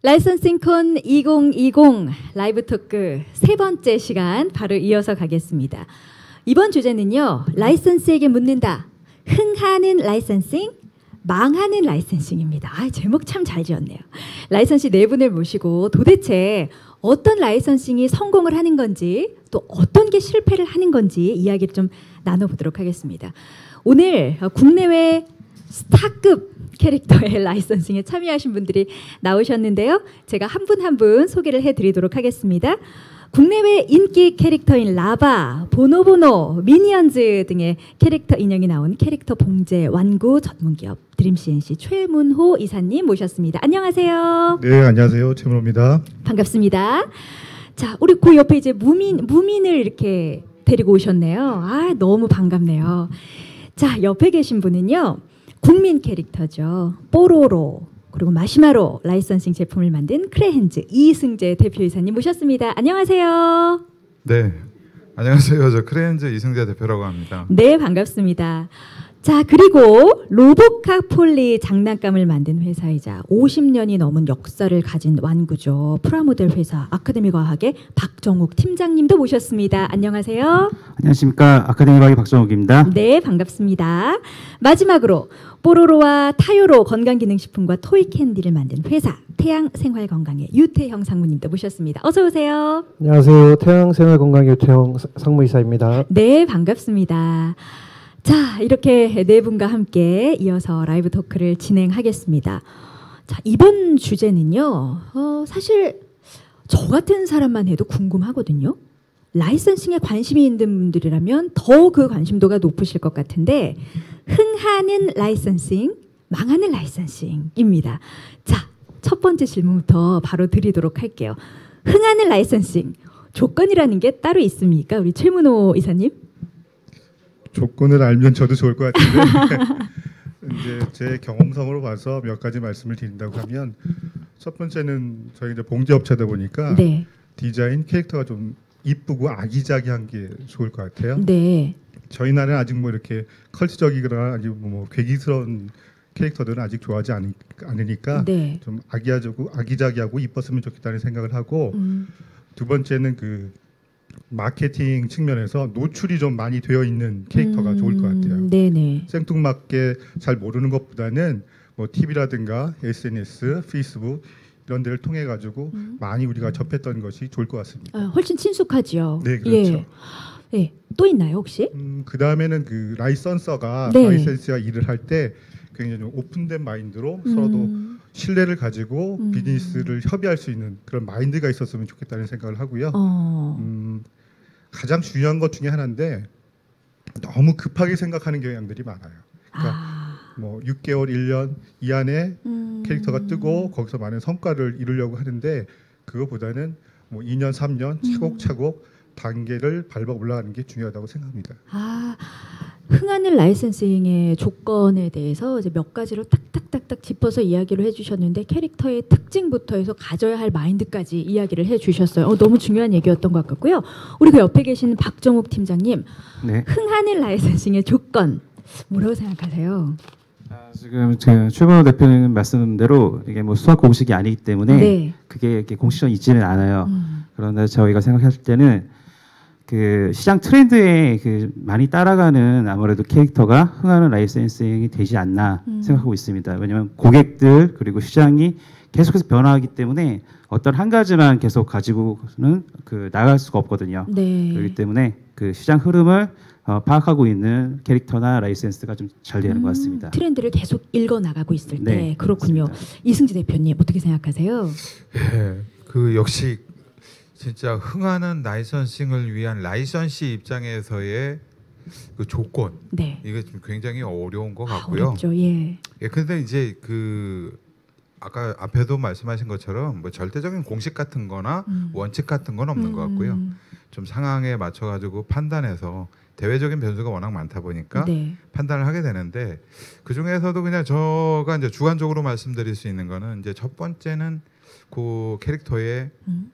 라이선싱콘 2020 라이브 토크 세 번째 시간 바로 이어서 가겠습니다. 이번 주제는요. 라이선스에게 묻는다. 흥하는 라이선싱, 망하는 라이선싱입니다. 제목 참 잘 지었네요. 라이선시 네 분을 모시고 도대체 어떤 라이선싱이 성공을 하는 건지 또 어떤 게 실패를 하는 건지 이야기를 좀 나눠보도록 하겠습니다. 오늘 국내외 스타급 캐릭터의 라이선싱에 참여하신 분들이 나오셨는데요. 제가 한 분 한 분 소개를 해드리도록 하겠습니다. 국내외 인기 캐릭터인 라바, 보노보노, 미니언즈 등의 캐릭터 인형이 나온 캐릭터 봉제 완구 전문기업 드림CNC 최문호 이사님 모셨습니다. 안녕하세요. 네, 안녕하세요. 최문호입니다. 반갑습니다. 자, 우리 그 옆에 이제 무민을 이렇게 데리고 오셨네요. 너무 반갑네요. 자, 옆에 계신 분은요. 국민 캐릭터죠. 뽀로로 그리고 마시마로 라이선싱 제품을 만든 크레헨즈 이승재 대표이사님 모셨습니다. 안녕하세요. 네, 안녕하세요. 저 크레헨즈 이승재 대표라고 합니다. 네, 반갑습니다. 자, 그리고 로보카 폴리 장난감을 만든 회사이자 50년이 넘은 역사를 가진 완구죠. 프라모델 회사 아카데미 과학의 박정욱 팀장님도 모셨습니다. 안녕하세요. 안녕하십니까. 아카데미 과학의 박정욱입니다. 네, 반갑습니다. 마지막으로 뽀로로와 타요로 건강기능식품과 토이캔디를 만든 회사 태양생활건강의 유태형 상무님도 모셨습니다. 어서 오세요. 안녕하세요. 태양생활건강의 유태형 상무이사입니다. 네, 반갑습니다. 자, 이렇게 네 분과 함께 이어서 라이브 토크를 진행하겠습니다. 자, 이번 주제는요. 사실 저 같은 사람만 해도 궁금하거든요. 라이선싱에 관심이 있는 분들이라면 더 그 관심도가 높으실 것 같은데 흥하는 라이선싱, 망하는 라이선싱입니다. 자, 첫 번째 질문부터 바로 드리도록 할게요. 흥하는 라이선싱, 조건이라는 게 따로 있습니까? 우리 최문호 이사님? 조건을 알면 저도 좋을 것 같은데 이제 제 경험상으로 봐서 몇 가지 말씀을 드린다고 하면 첫 번째는 저희 이제 봉제업체다 보니까 네. 디자인 캐릭터가 좀 이쁘고 아기자기한 게 좋을 것 같아요. 네. 저희 나라는 아직 뭐 이렇게 컬트적이거나 아주 뭐 괴기스러운 캐릭터들은 아직 좋아하지 않으니까 네. 좀 아기자기하고 이뻤으면 좋겠다는 생각을 하고 두 번째는 그 마케팅 측면에서 노출이 좀 많이 되어 있는 캐릭터가 좋을 것 같아요. 네네. 생뚱맞게 잘 모르는 것보다는 뭐 TV라든가 SNS, 페이스북 이런 데를 통해 가지고 많이 우리가 접했던 것이 좋을 것 같습니다. 훨씬 친숙하죠. 네, 그렇죠. 예. 네. 또 있나요 혹시? 그 다음에는 그 라이선서가 네. 라이센스가 일을 할 때 굉장히 좀 오픈된 마인드로 서로도 신뢰를 가지고 비즈니스를 협의할 수 있는 그런 마인드가 있었으면 좋겠다는 생각을 하고요. 가장 중요한 것 중에 하나인데 너무 급하게 생각하는 경향들이 많아요. 그러니까 뭐 6개월, 1년 이 안에 캐릭터가 뜨고 거기서 많은 성과를 이루려고 하는데 그거보다는 뭐 2년, 3년 차곡차곡 단계를 밟아 올라가는 게 중요하다고 생각합니다. 흥하는 라이선싱의 조건에 대해서 이제 몇 가지로 딱딱딱딱 짚어서 이야기를 해주셨는데 캐릭터의 특징부터 해서 가져야 할 마인드까지 이야기를 해주셨어요. 너무 중요한 얘기였던 것 같고요. 우리 그 옆에 계신 박정욱 팀장님, 네. 흥하는 라이선싱의 조건 뭐라고 생각하세요? 지금 최문호 대표님 말씀한 대로 이게 뭐 수학 공식이 아니기 때문에 네. 그게 이렇게 공식적으로 있지는 않아요. 그런데 저희가 생각할 때는 그 시장 트렌드에 그 많이 따라가는 아무래도 캐릭터가 흥하는 라이선싱이 되지 않나 생각하고 있습니다. 왜냐하면 고객들 그리고 시장이 계속해서 변화하기 때문에 어떤 한 가지만 계속 가지고는 그 나갈 수가 없거든요. 네. 그렇기 때문에 그 시장 흐름을 파악하고 있는 캐릭터나 라이센스가 좀 잘 되는 것 같습니다. 트렌드를 계속 읽어 나가고 있을 때 네, 그렇군요. 맞습니다. 이승재 대표님 어떻게 생각하세요? 예, 그 역시 진짜 흥하는 라이선싱을 위한 라이선시 입장에서의 그 조건, 네. 이게 좀 굉장히 어려운 것 같고요. 어렵죠. 예. 예, 근데 이제 그 아까 앞에도 말씀하신 것처럼 뭐 절대적인 공식 같은 거나 원칙 같은 건 없는 것 같고요. 좀 상황에 맞춰 가지고 판단해서 대외적인 변수가 워낙 많다 보니까 네. 판단을 하게 되는데 그 중에서도 그냥 저가 이제 주관적으로 말씀드릴 수 있는 거는 이제 첫 번째는 그 캐릭터의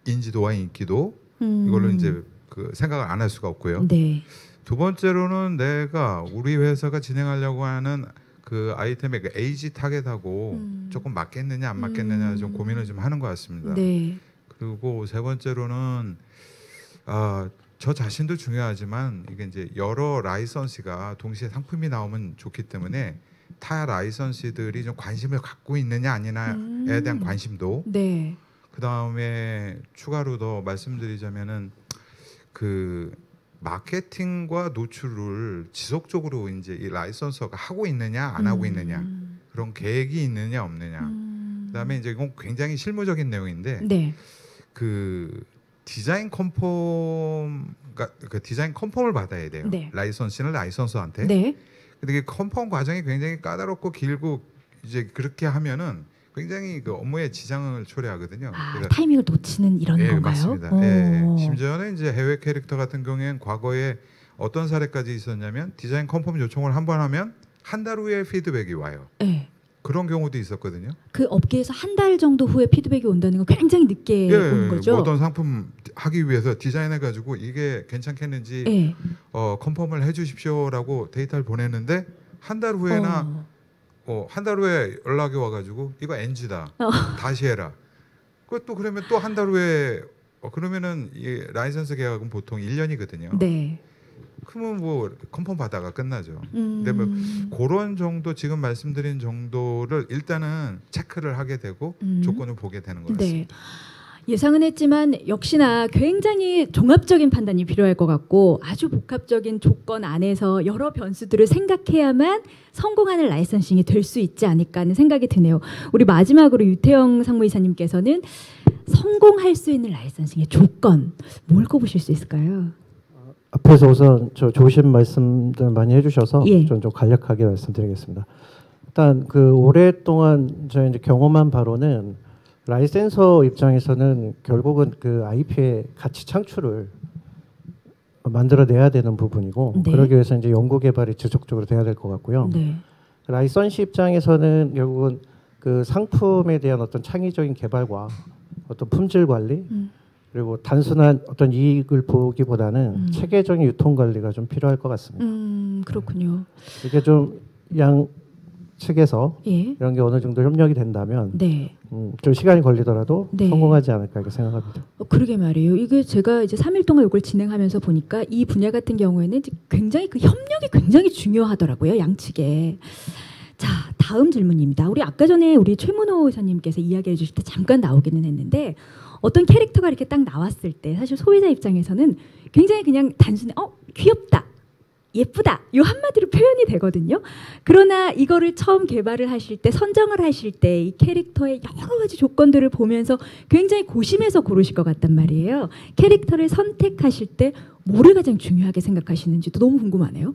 인지도와 인기도 이걸로 이제 그 생각을 안 할 수가 없고요. 네. 두 번째로는 내가 우리 회사가 진행하려고 하는 그 아이템의 그 에이지 타겟하고 조금 맞겠느냐 안 맞겠느냐 좀 고민을 좀 하는 것 같습니다. 네. 그리고 세 번째로는 저 자신도 중요하지만 이게 이제 여러 라이선시가 동시에 상품이 나오면 좋기 때문에 타 라이선시들이 좀 관심을 갖고 있느냐 아니냐에 대한 관심도. 네. 그 다음에 추가로 더 말씀드리자면은 그 마케팅과 노출을 지속적으로 이제 이 라이선서가 하고 있느냐 안 하고 있느냐 그런 계획이 있느냐 없느냐. 그다음에 이제 이건 굉장히 실무적인 내용인데 네. 그 디자인 컨펌 그 디자인 컨펌을 받아야 돼요. 네. 라이선스는 라이선서한테. 네. 근데 이 컨펌 과정이 굉장히 까다롭고 길고 이제 그렇게 하면은 굉장히 그 업무에 지장을 초래하거든요. 그래서 타이밍을 놓치는 이런 예, 건가요? 맞습니다. 예. 심지어는 이제 해외 캐릭터 같은 경우에는 과거에 어떤 사례까지 있었냐면 디자인 컨펌 요청을 한 번 하면 한 달 후에 피드백이 와요. 네. 그런 경우도 있었거든요. 그 업계에서 한 달 정도 후에 피드백이 온다는 건 굉장히 늦게 오는 거죠. 뭐 어떤 상품 하기 위해서 디자인해 가지고 이게 괜찮겠는지 네. 컨펌을 해주십시오라고 데이터를 보냈는데 한 달 후에나 한 달 후에 연락이 와가지고 이거 NG다 다시 해라. 그것도 그러면 또 한 달 후에 그러면은 이 라이선스 계약은 보통 1년이거든요. 네. 그러면 뭐 컨펌 받아가 끝나죠. 근데 뭐 그런 정도 지금 말씀드린 정도를 일단은 체크를 하게 되고 조건을 보게 되는 것 같습니다. 네. 예상은 했지만 역시나 굉장히 종합적인 판단이 필요할 것 같고 아주 복합적인 조건 안에서 여러 변수들을 생각해야만 성공하는 라이선싱이 될 수 있지 않을까 하는 생각이 드네요. 우리 마지막으로 유태영 상무이사님께서는 성공할 수 있는 라이선싱의 조건 뭘 꼽으실 수 있을까요? 앞에서 우선 저 좋으신 말씀들 많이 해주셔서 예. 좀 간략하게 말씀드리겠습니다. 일단 그 오랫동안 저희 이제 경험한 바로는 라이센서 입장에서는 결국은 그 IP의 가치 창출을 만들어내야 되는 부분이고 네. 그러기 위해서 이제 연구 개발이 지속적으로 돼야 될 것 같고요. 네. 라이선시 입장에서는 결국은 그 상품에 대한 어떤 창의적인 개발과 어떤 품질 관리 그리고 단순한 어떤 이익을 보기보다는 체계적인 유통 관리가 좀 필요할 것 같습니다. 그렇군요. 이게 좀 양 측에서 예. 이런 게 어느 정도 협력이 된다면 네. 좀 시간이 걸리더라도 네. 성공하지 않을까 이렇게 생각합니다. 그러게 말이에요. 이게 제가 이제 3일 동안 이걸 진행하면서 보니까 이 분야 같은 경우에는 굉장히 그 협력이 굉장히 중요하더라고요. 양측에. 자, 다음 질문입니다. 우리 아까 전에 우리 최문호 의사님께서 이야기해 주실 때 잠깐 나오기는 했는데 어떤 캐릭터가 이렇게 딱 나왔을 때 사실 소비자 입장에서는 굉장히 그냥 단순히 귀엽다. 예쁘다. 요 한마디로 표현이 되거든요. 그러나 이거를 처음 개발을 하실 때 선정을 하실 때 이 캐릭터의 여러 가지 조건들을 보면서 굉장히 고심해서 고르실 것 같단 말이에요. 캐릭터를 선택하실 때 뭐를 가장 중요하게 생각하시는지도 너무 궁금하네요.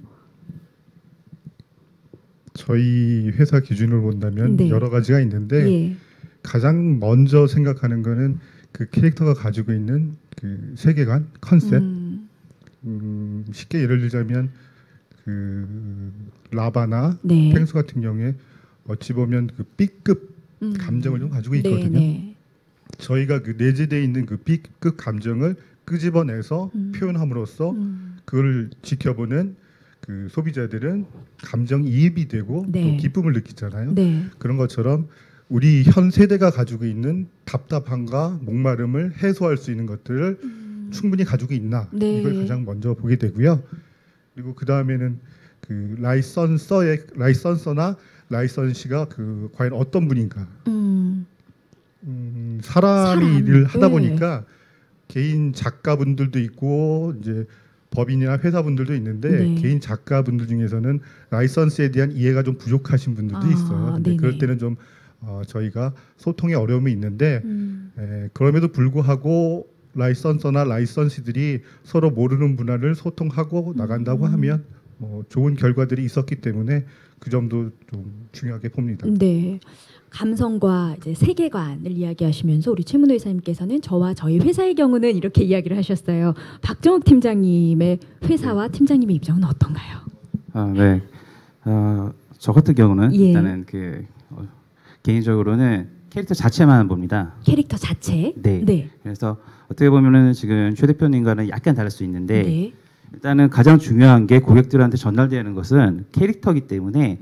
저희 회사 기준으로 본다면 네. 여러 가지가 있는데 예. 가장 먼저 생각하는 거는 그 캐릭터가 가지고 있는 그 세계관, 컨셉. 쉽게 예를 들자면 그 라바나 네. 펭수 같은 경우에 어찌 보면 그 B급 감정을 좀 가지고 있거든요. 네. 저희가 그 내재되어 있는 그 B급 감정을 끄집어내서 표현함으로써 그걸 지켜보는 그 소비자들은 감정이입이 되고 네. 또 기쁨을 느끼잖아요. 네. 그런 것처럼 우리 현 세대가 가지고 있는 답답함과 목마름을 해소할 수 있는 것들을 충분히 가지고 있나 네. 이걸 가장 먼저 보게 되고요. 그리고 그 다음에는 그 라이선서나 라이선시가 그 과연 어떤 분인가. 사람이 일을 하다 네. 보니까 개인 작가분들도 있고 이제 법인이나 회사분들도 있는데 네. 개인 작가분들 중에서는 라이선스에 대한 이해가 좀 부족하신 분들도 있어요. 근데 네네. 그럴 때는 좀 저희가 소통에 어려움이 있는데 그럼에도 불구하고 라이선서나 라이선시들이 서로 모르는 문화를 소통하고 나간다고 하면 좋은 결과들이 있었기 때문에 그 점도 좀 중요하게 봅니다. 네. 감성과 이제 세계관을 이야기하시면서 우리 최문호 이사님께서는 저와 저희 회사의 경우는 이렇게 이야기를 하셨어요. 박정욱 팀장님의 회사와 팀장님의 입장은 어떤가요? 네. 저 같은 경우는 예. 일단은 개인적으로는 캐릭터 자체만 봅니다. 캐릭터 자체. 네. 네. 그래서 어떻게 보면은 지금 최 대표님과는 약간 다를 수 있는데 네. 일단은 가장 중요한 게 고객들한테 전달되는 것은 캐릭터이기 때문에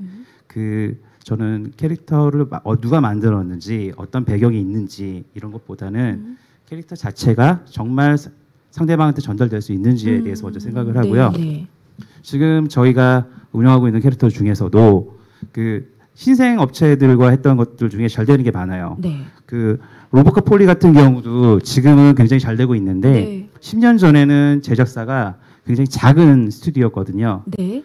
저는 캐릭터를 누가 만들었는지 어떤 배경이 있는지 이런 것보다는 캐릭터 자체가 정말 상대방한테 전달될 수 있는지에 대해서 먼저 생각을 하고요. 네. 지금 저희가 운영하고 있는 캐릭터 중에서도 신생 업체들과 했던 것들 중에 잘 되는 게 많아요. 네. 로보카 폴리 같은 경우도 지금은 굉장히 잘 되고 있는데 네. 10년 전에는 제작사가 굉장히 작은 스튜디오였거든요. 네.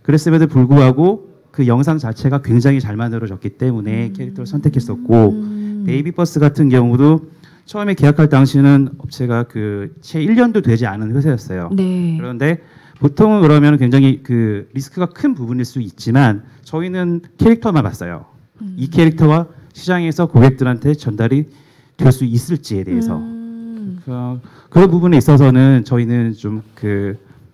그랬음에도 불구하고 그 영상 자체가 굉장히 잘 만들어졌기 때문에 캐릭터를 선택했었고 네이비버스 같은 경우도 처음에 계약할 당시는 업체가 채 1년도 되지 않은 회사였어요. 네. 그런데 보통은 그러면 굉장히 리스크가 큰 부분일 수 있지만 저희는 캐릭터만 봤어요. 이 캐릭터와 시장에서 고객들한테 전달이 될 수 있을지에 대해서 그런 부분에 있어서는 저희는 좀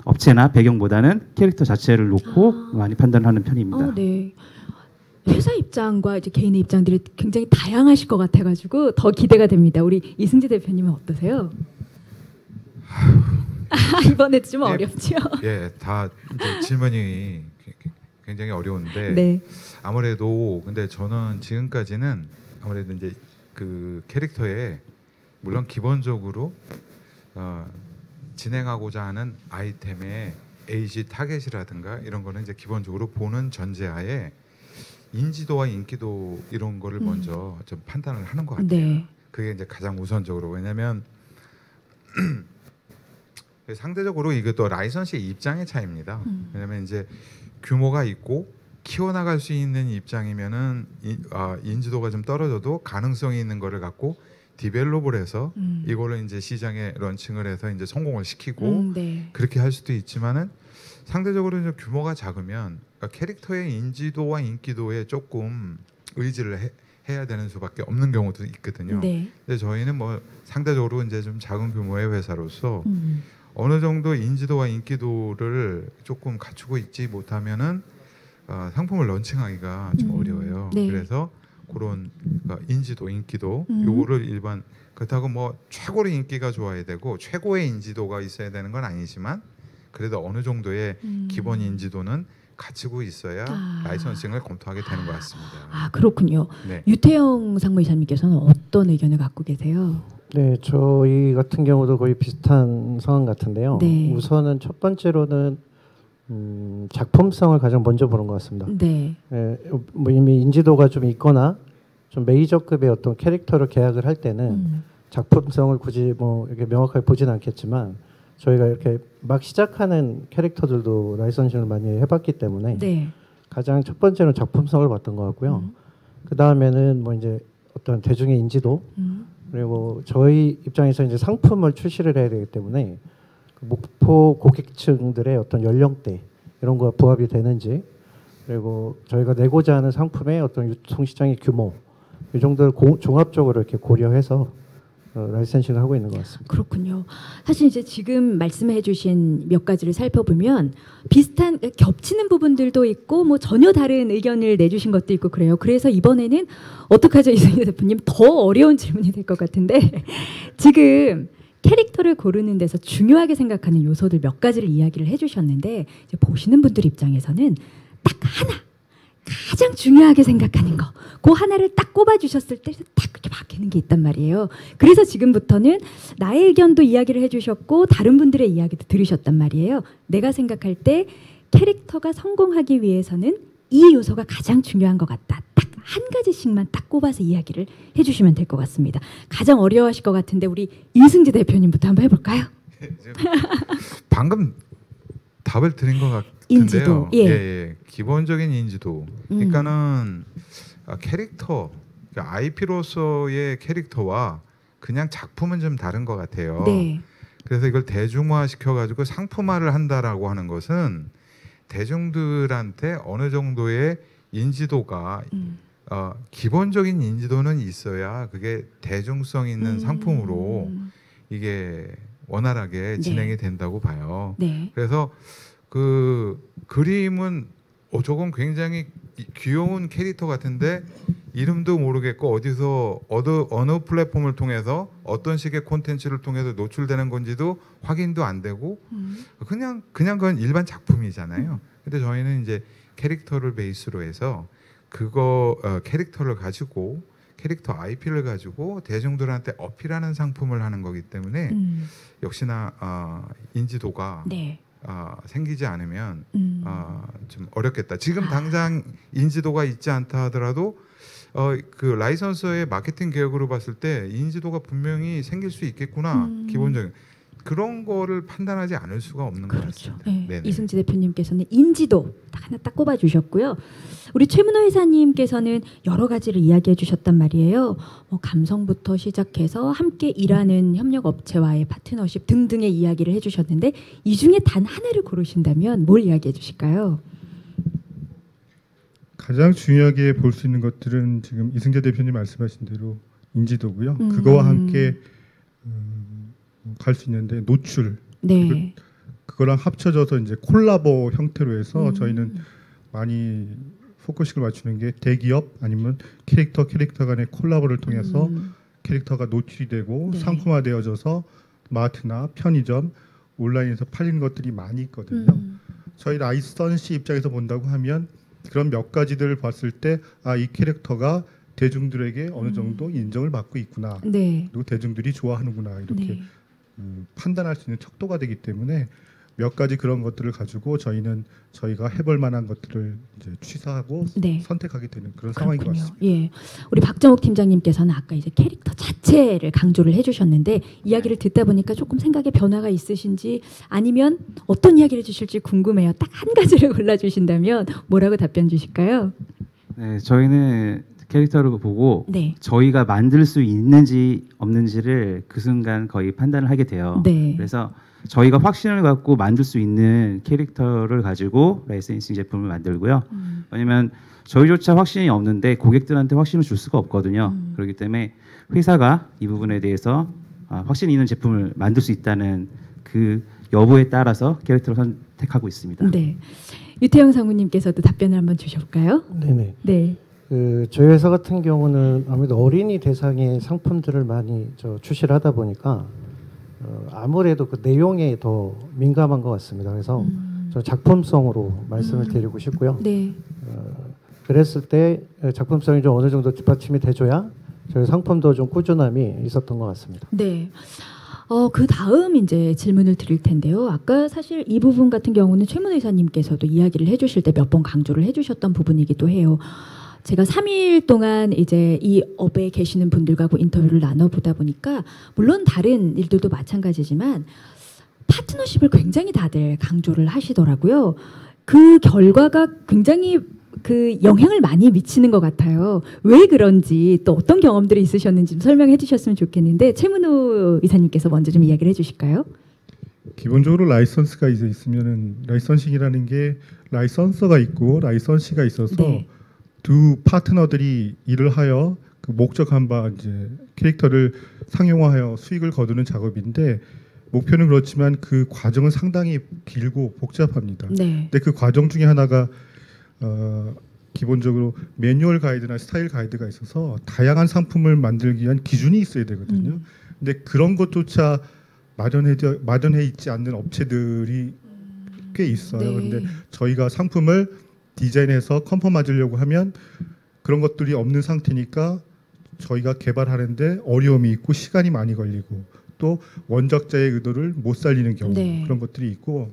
업체나 배경보다는 캐릭터 자체를 놓고 많이 판단하는 편입니다. 네. 회사 입장과 이제 개인의 입장들이 굉장히 다양하실 것 같아가지고 더 기대가 됩니다. 우리 이승재 대표님은 어떠세요? 이번에도 좀 어렵죠. 예, 다 이제 질문이 굉장히 어려운데 네. 아무래도 근데 저는 지금까지는 아무래도 이제 캐릭터에 물론 기본적으로 진행하고자 하는 아이템의 에이지 타겟이라든가 이런 거는 이제 기본적으로 보는 전제하에 인지도와 인기도 이런 거를 먼저 좀 판단을 하는 것 같아요. 네. 그게 이제 가장 우선적으로. 왜냐하면 상대적으로 이것도 라이선스의 입장의 차이입니다. 왜냐하면 이제 규모가 있고 키워나갈 수 있는 입장이면은 인지도가 좀 떨어져도 가능성이 있는 거를 갖고 디벨롭을 해서 이거를 이제 시장에 런칭을 해서 이제 성공을 시키고 네. 그렇게 할 수도 있지만은 상대적으로 이제 규모가 작으면 그러니까 캐릭터의 인지도와 인기도에 조금 의지를 해야 되는 수밖에 없는 경우도 있거든요. 네. 근데 저희는 뭐 상대적으로 이제 좀 작은 규모의 회사로서 어느 정도 인지도와 인기도를 조금 갖추고 있지 못하면은 상품을 런칭하기가 좀 어려워요. 네. 그래서 그런 인지도, 인기도 요거를 일반 그렇다고 뭐 최고로 인기가 좋아야 되고 최고의 인지도가 있어야 되는 건 아니지만 그래도 어느 정도의 기본 인지도는 갖추고 있어야 라이선싱을 검토하게 되는 것 같습니다. 그렇군요. 네. 유태영 상무이사님께서는 어떤 의견을 갖고 계세요? 네, 저희 같은 경우도 거의 비슷한 상황 같은데요. 네. 우선은 첫 번째로는 작품성을 가장 먼저 보는 것 같습니다. 네. 뭐 이미 인지도가 좀 있거나 좀 메이저급의 어떤 캐릭터를 계약을 할 때는 작품성을 굳이 뭐 이렇게 명확하게 보지는 않겠지만 저희가 이렇게 막 시작하는 캐릭터들도 라이선싱을 많이 해봤기 때문에 네. 가장 첫 번째는 작품성을 봤던 것 같고요. 그 다음에는 뭐 이제 어떤 대중의 인지도 그리고 저희 입장에서 이제 상품을 출시를 해야 되기 때문에 그 목표 고객층들의 어떤 연령대 이런 거와 부합이 되는지 그리고 저희가 내고자 하는 상품의 어떤 유통 시장의 규모 이 정도를 종합적으로 이렇게 고려해서 라이센싱을 하고 있는 것 같습니다. 그렇군요. 사실 이제 지금 말씀해주신 몇 가지를 살펴보면 비슷한 겹치는 부분들도 있고 뭐 전혀 다른 의견을 내주신 것도 있고 그래요. 그래서 이번에는 어떡하죠, 이승재 대표님? 더 어려운 질문이 될 것 같은데 지금 캐릭터를 고르는 데서 중요하게 생각하는 요소들 몇 가지를 이야기를 해주셨는데 이제 보시는 분들 입장에서는 딱 하나 가장 중요하게 생각하는 거, 그 하나를 딱 꼽아주셨을 때 딱 그렇게 바뀌는 게 있단 말이에요. 그래서 지금부터는 나의 의견도 이야기를 해주셨고 다른 분들의 이야기도 들으셨단 말이에요. 내가 생각할 때 캐릭터가 성공하기 위해서는 이 요소가 가장 중요한 것 같다. 딱 한 가지씩만 딱 꼽아서 이야기를 해주시면 될 것 같습니다. 가장 어려워하실 것 같은데 우리 이승재 대표님부터 한번 해볼까요? 방금 답을 드린 것 같은데요. 인지도, 예. 예. 기본적인 인지도. 그러니까는 캐릭터, 그러니까 IP로서의 캐릭터와 그냥 작품은 좀 다른 것 같아요. 네. 그래서 이걸 대중화 시켜가지고 상품화를 한다라고 하는 것은 대중들한테 어느 정도의 인지도가 기본적인 인지도는 있어야 그게 대중성 있는 상품으로 이게 원활하게 진행이 된다고 봐요. 네. 그래서 그 그림은 저건 굉장히 귀여운 캐릭터 같은데 이름도 모르겠고 어디서 어느 플랫폼을 통해서 어떤 식의 콘텐츠를 통해서 노출되는 건지도 확인도 안 되고 그냥 그건 일반 작품이잖아요. 근데 저희는 이제 캐릭터를 베이스로 해서 그거 캐릭터를 가지고 캐릭터 IP를 가지고 대중들한테 어필하는 상품을 하는 거기 때문에 역시나 인지도가 네. 생기지 않으면 좀 어렵겠다. 지금 당장 인지도가 있지 않다 하더라도 그 라이선서의 마케팅 계획으로 봤을 때 인지도가 분명히 생길 수 있겠구나. 기본적인 그런 거를 판단하지 않을 수가 없는 것 그렇죠. 같습니다. 네. 이승지 대표님께서는 인지도 하나 딱 꼽아주셨고요. 우리 최문호 회사님께서는 여러 가지를 이야기해 주셨단 말이에요. 뭐 감성부터 시작해서 함께 일하는 협력업체와의 파트너십 등등의 이야기를 해주셨는데 이 중에 단 하나를 고르신다면 뭘 이야기해 주실까요? 가장 중요하게 볼 수 있는 것들은 지금 이승재 대표님 말씀하신 대로 인지도고요. 그거와 함께 갈 수 있는데 노출. 네. 그거랑 합쳐져서 이제 콜라보 형태로 해서 저희는 많이 포커싱을 맞추는 게 대기업 아니면 캐릭터 간의 콜라보를 통해서 캐릭터가 노출이 되고 네. 상품화되어져서 마트나 편의점 온라인에서 팔리는 것들이 많이 있거든요. 저희 라이선시 입장에서 본다고 하면 그런 몇 가지들을 봤을 때 이 캐릭터가 대중들에게 어느 정도 인정을 받고 있구나. 네. 그리고 대중들이 좋아하는구나 이렇게 네. 판단할 수 있는 척도가 되기 때문에 몇 가지 그런 것들을 가지고 저희가 해볼 만한 것들을 이제 취사하고 네. 선택하게 되는 그런 상황인 것 그렇군요. 같습니다. 예, 우리 박정욱 팀장님께서는 아까 이제 캐릭터 자체를 강조를 해주셨는데 이야기를 듣다 보니까 조금 생각에 변화가 있으신지 아니면 어떤 이야기를 주실지 궁금해요. 딱 한 가지를 골라주신다면 뭐라고 답변 주실까요? 네, 저희는 캐릭터를 보고 네. 저희가 만들 수 있는지 없는지를 그 순간 거의 판단을 하게 돼요. 네. 그래서 저희가 확신을 갖고 만들 수 있는 캐릭터를 가지고 라이센싱 제품을 만들고요. 왜냐면 저희조차 확신이 없는데 고객들한테 확신을 줄 수가 없거든요. 그렇기 때문에 회사가 이 부분에 대해서 확신이 있는 제품을 만들 수 있다는 그 여부에 따라서 캐릭터를 선택하고 있습니다. 네. 유태영 상무님께서도 답변을 한번 주셔볼까요? 네네. 네. 저희 회사 같은 경우는 아무래도 어린이 대상의 상품들을 많이 출시를 하다 보니까 아무래도 그 내용에 더 민감한 것 같습니다. 그래서 저 작품성으로 말씀을 드리고 싶고요. 네. 그랬을 때 작품성이 좀 어느 정도 뒷받침이 돼줘야 저희 상품도 좀 꾸준함이 있었던 것 같습니다. 네. 그 다음 이제 질문을 드릴 텐데요. 아까 사실 이 부분 같은 경우는 최문호 이사님께서도 이야기를 해주실 때 몇 번 강조를 해주셨던 부분이기도 해요. 제가 3일 동안 이제 이 업에 계시는 분들과 인터뷰를 나눠보다 보니까 물론 다른 일들도 마찬가지지만 파트너십을 굉장히 다들 강조를 하시더라고요. 그 결과가 굉장히 그 영향을 많이 미치는 것 같아요. 왜 그런지 또 어떤 경험들이 있으셨는지 좀 설명해 주셨으면 좋겠는데 최문호 이사님께서 먼저 좀 이야기를 해주실까요? 기본적으로 라이선스가 이제 있으면은 라이선싱이라는 게 라이선서가 있고 라이선시가 있어서 네. 두 파트너들이 일을 하여 그 목적한 바 이제 캐릭터를 상용화하여 수익을 거두는 작업인데 목표는 그렇지만 그 과정은 상당히 길고 복잡합니다. 네. 근데 그 과정 중에 하나가 기본적으로 매뉴얼 가이드나 스타일 가이드가 있어서 다양한 상품을 만들기 위한 기준이 있어야 되거든요. 근데 그런 것조차 마련해 있지 않는 업체들이 꽤 있어요. 네. 근데 저희가 상품을 디자인해서 컨펌 맞으려고 하면 그런 것들이 없는 상태니까 저희가 개발하는데 어려움이 있고 시간이 많이 걸리고 또 원작자의 의도를 못 살리는 경우 네. 그런 것들이 있고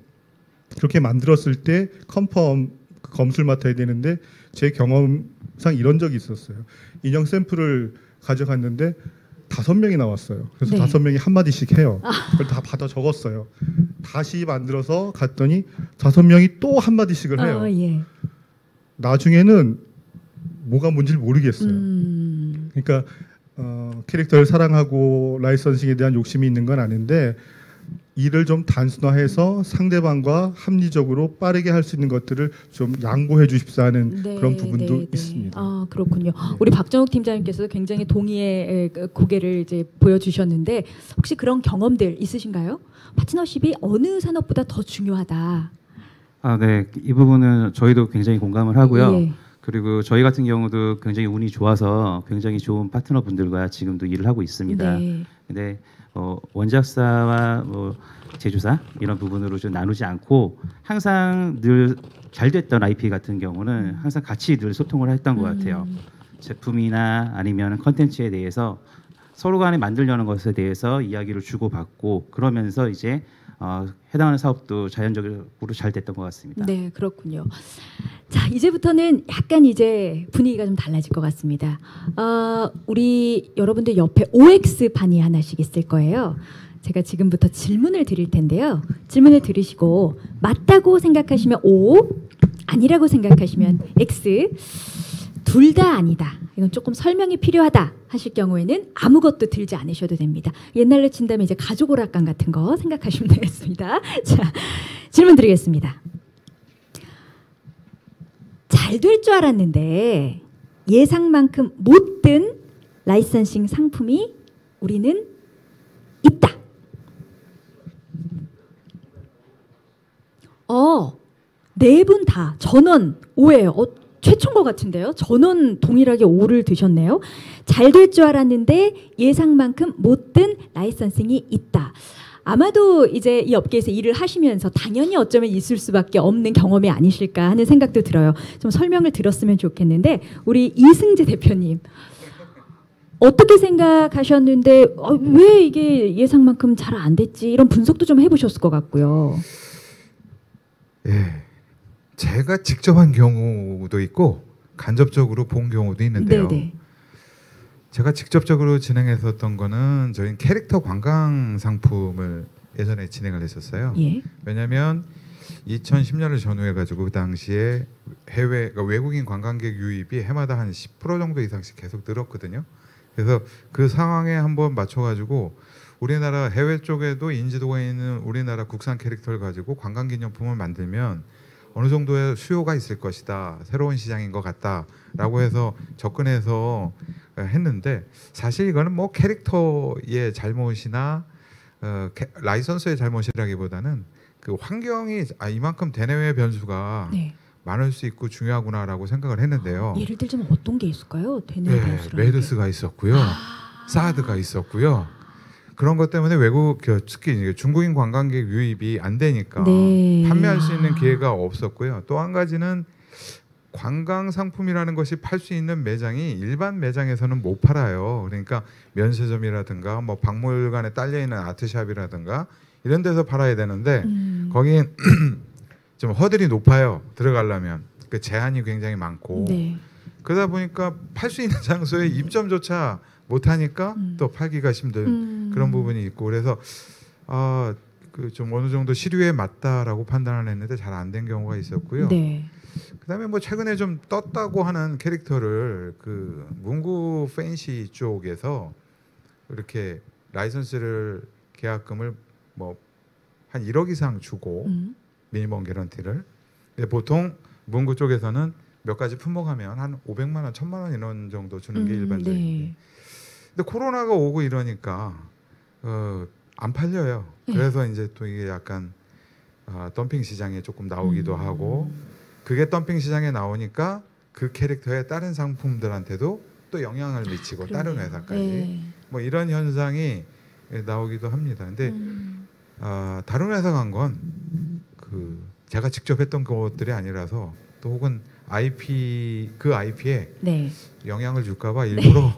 그렇게 만들었을 때 컨펌 검수를 맡아야 되는데 제 경험상 이런 적이 있었어요. 인형 샘플을 가져갔는데 5명이 나왔어요. 그래서 네. 5명이 한마디씩 해요. 그걸 다 받아 적었어요. 다시 만들어서 갔더니 5명이 또 한마디씩을 해요. 예. 나중에는 뭐가 뭔지를 모르겠어요. 그러니까 캐릭터를 사랑하고 라이선싱에 대한 욕심이 있는 건 아닌데 일을 좀 단순화해서 상대방과 합리적으로 빠르게 할 수 있는 것들을 좀 양보해 주십사 하는 네, 그런 부분도 네, 네. 있습니다. 아, 그렇군요. 우리 박정욱 팀장님께서도 굉장히 동의의 고개를 이제 보여주셨는데 혹시 그런 경험들 있으신가요? 파트너십이 어느 산업보다 더 중요하다. 네, 이 부분은 저희도 굉장히 공감을 하고요. 예. 그리고 저희 같은 경우도 굉장히 운이 좋아서 굉장히 좋은 파트너분들과 지금도 일을 하고 있습니다. 네. 근데 원작사와 제조사 이런 부분으로 좀 나누지 않고 항상 늘 잘 됐던 IP 같은 경우는 항상 같이 늘 소통을 했던 것 같아요. 제품이나 아니면 컨텐츠에 대해서 서로 간에 만들려는 것에 대해서 이야기를 주고받고 그러면서 이제 해당하는 사업도 자연적으로 잘 됐던 것 같습니다. 네, 그렇군요. 자, 이제부터는 약간 이제 분위기가 좀 달라질 것 같습니다. 우리 여러분들 옆에 OX 판이 하나씩 있을 거예요. 제가 지금부터 질문을 드릴 텐데요. 질문을 들으시고 맞다고 생각하시면 O, 아니라고 생각하시면 X, 둘 다 아니다. 이건 조금 설명이 필요하다 하실 경우에는 아무것도 들지 않으셔도 됩니다. 옛날로 친다면 이제 가족 오락관 같은 거 생각하시면 되겠습니다. 자, 질문 드리겠습니다. 잘 될 줄 알았는데 예상만큼 못 든 라이선싱 상품이 우리는 있다. 네 분 다 전원 O예요. 최초인 것 같은데요. 전원 동일하게 O를 드셨네요. 잘 될 줄 알았는데 예상만큼 못 든 라이선싱이 있다. 아마도 이제 이 업계에서 일을 하시면서 당연히 어쩌면 있을 수밖에 없는 경험이 아니실까 하는 생각도 들어요. 좀 설명을 들었으면 좋겠는데 우리 이승재 대표님 어떻게 생각하셨는데 왜 이게 예상만큼 잘 안 됐지 이런 분석도 좀 해보셨을 것 같고요. 예, 제가 직접 한 경우도 있고 간접적으로 본 경우도 있는데요. 네네. 제가 직접적으로 진행했었던 거는 저희 캐릭터 관광 상품을 예전에 진행을 했었어요. 예. 왜냐하면 2010년을 전후해가지고 그 당시에 그러니까 외국인 관광객 유입이 해마다 한 10% 정도 이상씩 계속 늘었거든요. 그래서 그 상황에 한번 맞춰가지고 우리나라 해외 쪽에도 인지도가 있는 우리나라 국산 캐릭터를 가지고 관광기념품을 만들면 어느 정도의 수요가 있을 것이다. 새로운 시장인 것 같다라고 해서 접근해서 했는데 사실 이거는 뭐 캐릭터의 잘못이나 라이선스의 잘못이라기보다는 그 환경이 이만큼 대내외 변수가 네. 많을 수 있고 중요하구나라고 생각을 했는데요. 예를 들자면 어떤 게 있을까요? 대내 네, 변수라는 메르스가 있었고요. 사드가 있었고요. 그런 것 때문에 외국 특히 중국인 관광객 유입이 안 되니까 네. 판매할 수 있는 기회가 없었고요. 또 한 가지는 관광 상품이라는 것이 팔 수 있는 매장이 일반 매장에서는 못 팔아요. 그러니까 면세점이라든가 뭐 박물관에 딸려 있는 아트샵이라든가 이런 데서 팔아야 되는데 거긴 좀 허들이 높아요. 들어가려면 그 제한이 굉장히 많고 네. 그러다 보니까 팔 수 있는 장소에 입점조차 못하니까 또 팔기가 힘든 그런 부분이 있고 그래서 그 좀 어느 정도 시류에 맞다라고 판단을 했는데 잘 안 된 경우가 있었고요. 네. 그다음에 뭐 최근에 좀 떴다고 하는 캐릭터를 그 문구 팬시 쪽에서 이렇게 라이선스를 계약금을 뭐 한 1억 이상 주고 미니멈 개런티를 근데 보통 문구 쪽에서는 몇 가지 품목하면 한 500만 원, 1000만 원 이런 정도 주는 게 일반적인데 네. 근데 코로나가 오고 이러니까 안 팔려요. 네. 그래서 이제 또 이게 약간 덤핑 시장에 조금 나오기도 하고 그게 덤핑 시장에 나오니까 그 캐릭터의 다른 상품들한테도 또 영향을 미치고 그러네요. 다른 회사까지 네. 뭐 이런 현상이 나오기도 합니다. 근데 다른 회사 간 건 그 제가 직접 했던 것들이 아니라서 또 혹은 그 IP에 네. 영향을 줄까봐 일부러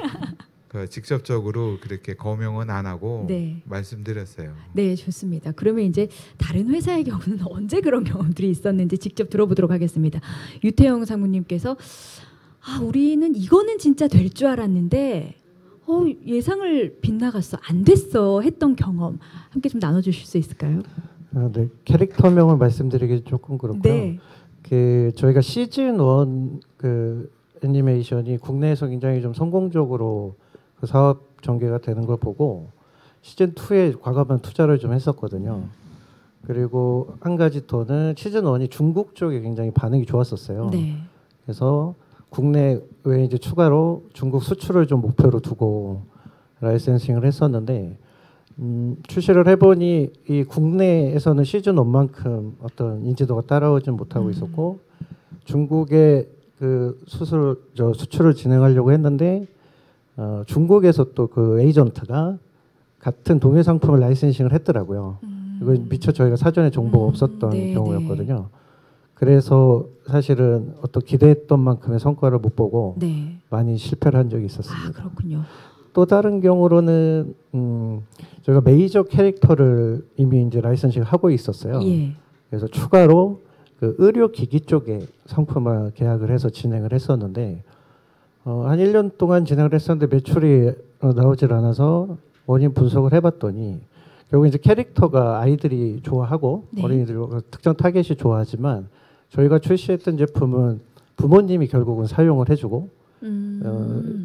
그 직접적으로 그렇게 거명은 안 하고 네. 말씀드렸어요. 네, 좋습니다. 그러면 이제 다른 회사의 경우는 언제 그런 경험들이 있었는지 직접 들어보도록 하겠습니다. 유태영 상무님께서 우리는 이거는 진짜 될 줄 알았는데 예상을 빗나갔어, 안 됐어 했던 경험 함께 좀 나눠주실 수 있을까요? 네, 캐릭터명을 말씀드리기 조금 그렇고요. 네. 그 저희가 시즌 1 그 애니메이션이 국내에서 굉장히 좀 성공적으로 그 사업 전개가 되는 걸 보고 시즌 2에 과감한 투자를 좀 했었거든요. 그리고 한 가지 더는 시즌 1이 중국 쪽에 굉장히 반응이 좋았었어요. 네. 그래서 국내에 이제 추가로 중국 수출을 좀 목표로 두고 라이센싱을 했었는데 출시를 해보니 이 국내에서는 시즌 1만큼 어떤 인지도가 따라오지 못하고 있었고 중국의 그 수출을 진행하려고 했는데 중국에서 또 그 에이전트가 같은 동일 상품을 라이센싱을 했더라고요. 이건 미처 저희가 사전에 정보가 없었던 네, 경우였거든요. 그래서 사실은 어떤 기대했던 만큼의 성과를 못 보고 네. 많이 실패를 한 적이 있었습니다. 아, 그렇군요. 또 다른 경우로는 저희가 메이저 캐릭터를 이미 이제 라이선싱을 하고 있었어요. 예. 그래서 추가로 그 의료기기 쪽에 상품화 계약을 해서 진행을 했었는데 한 1년 동안 진행을 했었는데 매출이 나오질 않아서 원인 분석을 해봤더니 결국 이제 캐릭터가 아이들이 좋아하고 네. 어린이들이 특정 타겟이 좋아하지만 저희가 출시했던 제품은 부모님이 결국은 사용을 해주고